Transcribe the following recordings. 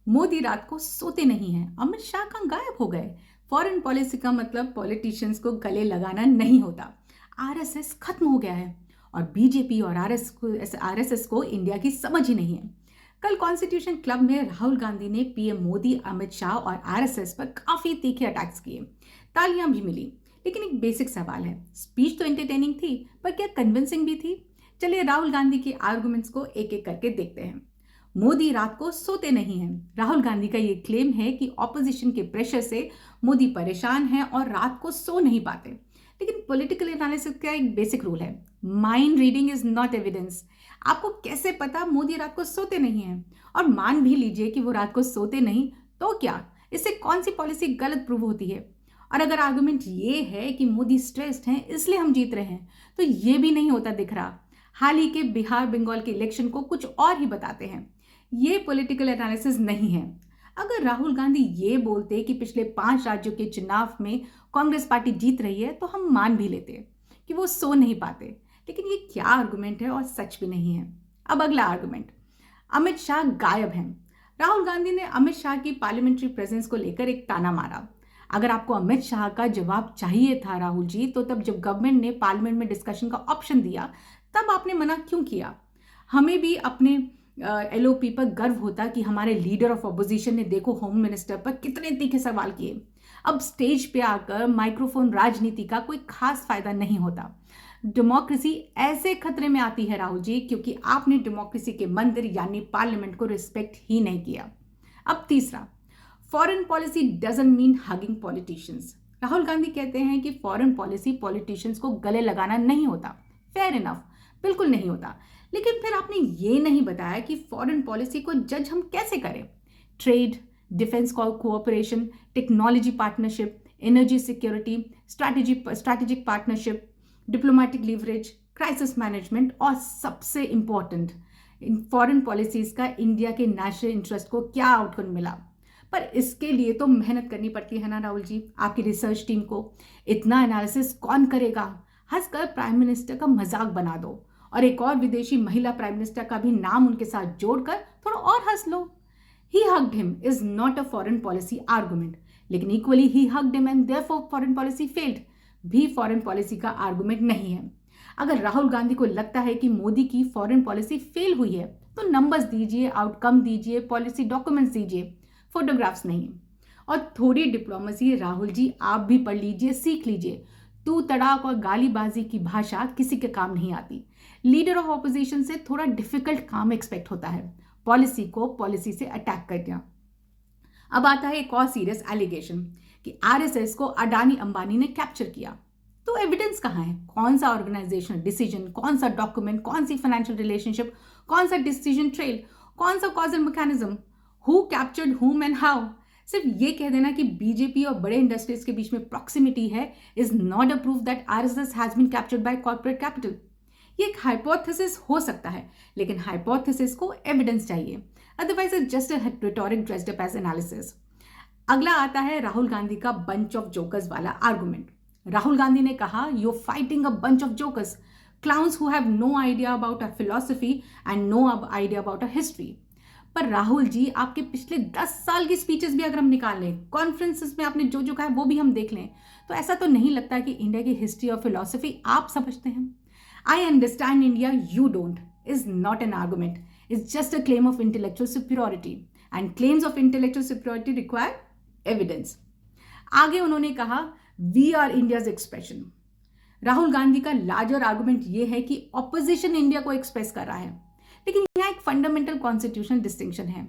मोदी रात को सोते नहीं हैं, अमित शाह कहाँ गायब हो गए। फॉरेन पॉलिसी का मतलब पॉलिटिशियंस को गले लगाना नहीं होता। आरएसएस खत्म हो गया है और बीजेपी और आरएसएस को इंडिया की समझ ही नहीं है। कल कॉन्स्टिट्यूशन क्लब में राहुल गांधी ने पीएम मोदी, अमित शाह और आरएसएस पर काफी तीखे अटैक्स किए। तालियां भी मिली, लेकिन एक बेसिक सवाल है, स्पीच तो एंटरटेनिंग थी पर क्या कन्विंसिंग भी थी? चलिए राहुल गांधी के आर्गुमेंट्स को एक एक करके देखते हैं। मोदी रात को सोते नहीं हैं। राहुल गांधी का ये क्लेम है कि ऑपोजिशन के प्रेशर से मोदी परेशान हैं और रात को सो नहीं पाते। लेकिन पॉलिटिकल एनालिसिस का एक बेसिक रूल है, mind reading is not evidence. आपको कैसे पता मोदी रात को सोते नहीं हैं? और मान भी लीजिए कि वो रात को सोते नहीं, तो क्या इससे कौन सी पॉलिसी गलत प्रूव होती है? और अगर आर्गुमेंट ये है कि मोदी स्ट्रेस्ड हैं इसलिए हम जीत रहे हैं, तो ये भी नहीं होता दिख रहा। हाल ही के बिहार बंगाल के इलेक्शन को कुछ और ही बताते हैं। ये पॉलिटिकल एनालिसिस नहीं है। अगर राहुल गांधी ये बोलते कि पिछले 5 राज्यों के चुनाव में कांग्रेस पार्टी जीत रही है, तो हम मान भी लेते कि वो सो नहीं पाते। लेकिन ये क्या आर्गुमेंट है और सच भी नहीं है। अब अगला आर्गुमेंट, अमित शाह गायब हैं। राहुल गांधी ने अमित शाह की पार्लियामेंट्री प्रेजेंस को लेकर एक ताना मारा। अगर आपको अमित शाह का जवाब चाहिए था राहुल जी, तो तब जब गवर्नमेंट ने पार्लियामेंट में डिस्कशन का ऑप्शन दिया, तब आपने मना क्यों किया? हमें भी अपने एलओपी पर गर्व होता कि हमारे लीडर ऑफ अपोजिशन ने देखो होम मिनिस्टर पर कितने तीखे सवाल किए। अब स्टेज पे आकर माइक्रोफोन राजनीति का कोई खास फायदा नहीं होता। डेमोक्रेसी ऐसे खतरे में आती है राहुल जी, क्योंकि आपने डेमोक्रेसी के मंदिर यानी पार्लियामेंट को रिस्पेक्ट ही नहीं किया। अब तीसरा, foreign policy doesn't mean hugging politicians. Rahul Gandhi कहते हैं कि फॉरेन पॉलिसी पॉलिटिशियंस को गले लगाना नहीं होता। फेयर इनफ, बिल्कुल नहीं होता। लेकिन फिर आपने ये नहीं बताया कि फॉरेन पॉलिसी को जज हम कैसे करें। Trade, defence cooperation, technology partnership, energy security, strategic partnership, diplomatic leverage, crisis management और सबसे इंपॉर्टेंट, इन फॉरेन पॉलिसीज का इंडिया के नेशनल इंटरेस्ट को क्या आउटकम मिला। पर इसके लिए तो मेहनत करनी पड़ती है ना राहुल जी, आपकी रिसर्च टीम को। इतना एनालिसिस कौन करेगा? हंसकर प्राइम मिनिस्टर का मजाक बना दो और एक और विदेशी महिला प्राइम मिनिस्टर का भी नाम उनके साथ जोड़कर थोड़ा और हंस लो। He hugged him is not a foreign policy argument, लेकिन equally he hugged him and therefore foreign policy failed भी फॉरेन पॉलिसी का आर्गुमेंट नहीं है। अगर राहुल गांधी को लगता है कि मोदी की फॉरेन पॉलिसी फेल हुई है, तो नंबर्स दीजिए, आउटकम दीजिए, पॉलिसी डॉक्यूमेंट्स दीजिए, फोटोग्राफ्स नहीं। और थोड़ी डिप्लोमेसी राहुल जी आप भी पढ़ लीजिए, सीख लीजिए। तू तड़ाक और गालीबाजी की भाषा किसी के काम नहीं आती। लीडर ऑफ ऑपोजिशन से थोड़ा डिफिकल्ट काम एक्सपेक्ट होता है, पॉलिसी को पॉलिसी से अटैक करना। अब आता है एक और सीरियस एलिगेशन कि आरएसएस को अडानी अंबानी ने कैप्चर किया। तो एविडेंस कहाँ है? कौन सा ऑर्गेनाइजेशनल डिसीजन, कौन सा डॉक्यूमेंट, कौन सी फाइनेंशियल रिलेशनशिप, कौन सा डिसीजन ट्रेल, कौन सा causal mechanism, who captured whom and how? सिर्फ ये कह देना कि बीजेपी और बड़े इंडस्ट्रीज के बीच में प्रॉक्सिमिटी है is not a proof that RSS has been captured by corporate capital. ये एक हाइपोथेसिस हो सकता है, लेकिन हाइपोथेसिस को एविडेंस चाहिए, otherwise it's just a rhetoric dressed up as analysis. अगला आता है राहुल गांधी का बंच ऑफ जोकर्स वाला आर्गुमेंट। राहुल गांधी ने कहा, you fighting a bunch of jokers, clowns who have no idea about a philosophy and no idea about a history. पर राहुल जी, आपके पिछले 10 साल की स्पीचेस भी अगर हम निकाल लें, कॉन्फ्रेंसेस में आपने जो जो कहा है वो भी हम देख लें, तो ऐसा तो नहीं लगता कि इंडिया की हिस्ट्री और फिलॉसफी आप समझते हैं। I understand India, you don't is not an argument, is just a claim of intellectual superiority and claims of intellectual superiority require evidence. आगे उन्होंने कहा, we are India's expression. Rahul Gandhi का लार्जर आर्गुमेंट यह है कि ऑपोजिशन इंडिया को express कर रहा है, लेकिन यहाँ एक फंडामेंटल कॉन्स्टिट्यूशनल डिस्टिंक्शन है।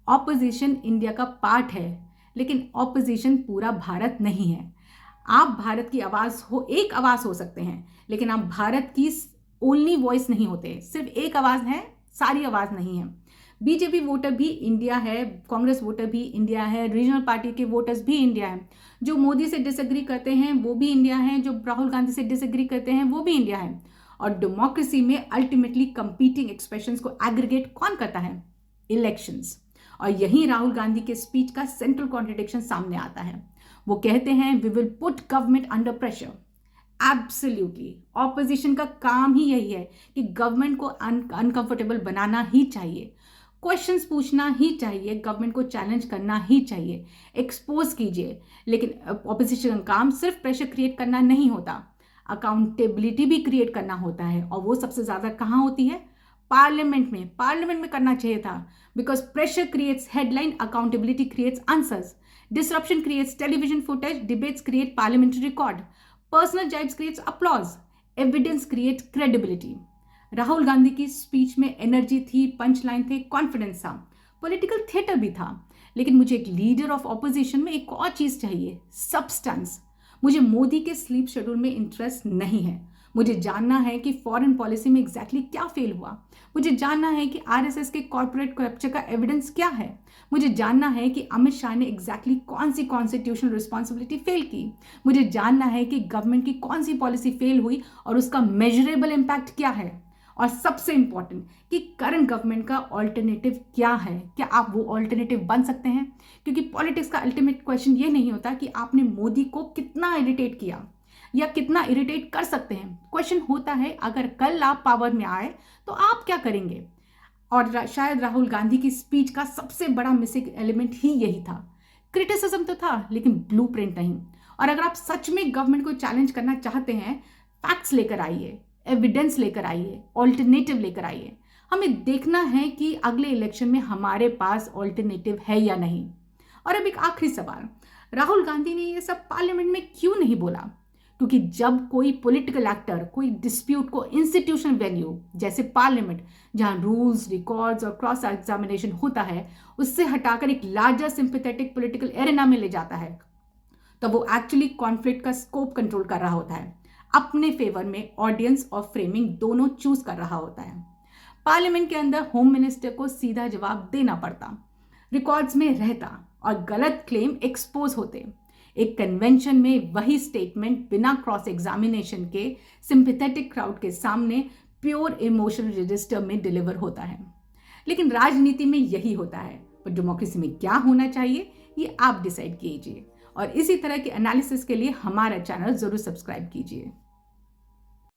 ऑपोजिशन इंडिया का पार्ट है, लेकिन ऑपोजिशन पूरा भारत नहीं है। आप भारत की आवाज हो, एक आवाज हो सकते हैं, लेकिन आप भारत की ओनली वॉइस नहीं होते। सिर्फ एक आवाज है, सारी आवाज नहीं है। बीजेपी वोटर भी इंडिया है, कांग्रेस वोटर भी इंडिया है, रीजनल पार्टी के वोटर्स भी इंडिया है। जो मोदी से डिसएग्री करते हैं वो भी इंडिया है, जो राहुल गांधी से डिसएग्री करते हैं वो भी इंडिया है। और डेमोक्रेसी में अल्टीमेटली कंपीटिंग एक्सप्रेशंस को एग्रीगेट कौन करता है? इलेक्शंस। और यही राहुल गांधी के स्पीच का सेंट्रल कॉन्ट्रडिक्शन सामने आता है। वो कहते हैं, we will put government under pressure. Absolutely, opposition का काम ही यही है कि गवर्नमेंट को अनकंफर्टेबल बनाना ही चाहिए। क्वेश्चंस पूछना ही चाहिए, गवर्नमेंट को चैलेंज करना ही चाहिए, एक्सपोज कीजिए। लेकिन ऑपोजिशन का काम सिर्फ प्रेशर क्रिएट करना नहीं होता, अकाउंटेबिलिटी भी क्रिएट करना होता है। और वो सबसे ज़्यादा कहाँ होती है? पार्लियामेंट में करना चाहिए था। Because pressure creates headline, accountability creates answers, disruption creates television footage, debates create parliamentary record, personal jibes creates applause, evidence create credibility. Rahul Gandhi की स्पीच में एनर्जी थी, पंच लाइन थे, कॉन्फिडेंस था, पॉलिटिकल थिएटर भी था। लेकिन मुझे एक लीडर ऑफ ऑपोजिशन में एक और चीज चाहिए, सब्सटेंस। मुझे मोदी के स्लीप शेड्यूल में इंटरेस्ट नहीं है। मुझे जानना है कि फॉरेन पॉलिसी में एग्जैक्टली क्या फेल हुआ। मुझे जानना है कि आरएसएस के कॉर्पोरेट कैप्चर का एविडेंस क्या है। मुझे जानना है कि अमित शाह ने एग्जैक्टली कौन सी कॉन्स्टिट्यूशनल रिस्पॉन्सिबिलिटी फेल की। मुझे जानना है कि गवर्नमेंट की कौन सी पॉलिसी फेल हुई और उसका मेजरेबल इम्पैक्ट क्या है। और सबसे इंपॉर्टेंट कि करंट गवर्नमेंट का ऑल्टरनेटिव क्या है, क्या आप वो ऑल्टरनेटिव बन सकते हैं। क्योंकि पॉलिटिक्स का अल्टीमेट क्वेश्चन ये नहीं होता कि आपने मोदी को कितना इरिटेट किया या कितना इरिटेट कर सकते हैं। क्वेश्चन होता है अगर कल आप पावर में आए तो आप क्या करेंगे। और शायद राहुल गांधी की स्पीच का सबसे बड़ा मिसिंग एलिमेंट ही यही था। क्रिटिसिज्म तो था लेकिन ब्लूप्रिंट नहीं। और अगर आप सच में गवर्नमेंट को चैलेंज करना चाहते हैं, फैक्ट्स लेकर आइए, एविडेंस लेकर आइए, ऑल्टरनेटिव लेकर आइए। हमें देखना है कि अगले इलेक्शन में हमारे पास ऑल्टरनेटिव है या नहीं। और अब एक आखिरी सवाल, राहुल गांधी ने ये सब पार्लियामेंट में क्यों नहीं बोला? क्योंकि जब कोई पॉलिटिकल एक्टर कोई डिस्प्यूट को इंस्टीट्यूशनल वेन्यू जैसे पार्लियामेंट, जहां रूल्स, रिकॉर्ड्स और क्रॉस एग्जामिनेशन होता है, उससे हटाकर एक लार्जर सिंपैथेटिक पॉलिटिकल एरेना में ले जाता है, तो वो एक्चुअली कॉन्फ्लिक्ट का स्कोप कंट्रोल कर रहा होता है, अपने फेवर में ऑडियंस और फ्रेमिंग दोनों चूज कर रहा होता है। पार्लियामेंट के अंदर होम मिनिस्टर को सीधा जवाब देना पड़ता, रिकॉर्ड्स में रहता और गलत क्लेम एक्सपोज होते। एक कन्वेंशन में वही स्टेटमेंट बिना क्रॉस एग्जामिनेशन के सिंपैथेटिक क्राउड के सामने प्योर इमोशनल रजिस्टर में डिलीवर होता है। लेकिन राजनीति में यही होता है, पर डेमोक्रेसी में क्या होना चाहिए ये आप डिसाइड कीजिए। और इसी तरह के एनालिसिस के लिए हमारा चैनल जरूर सब्सक्राइब कीजिए।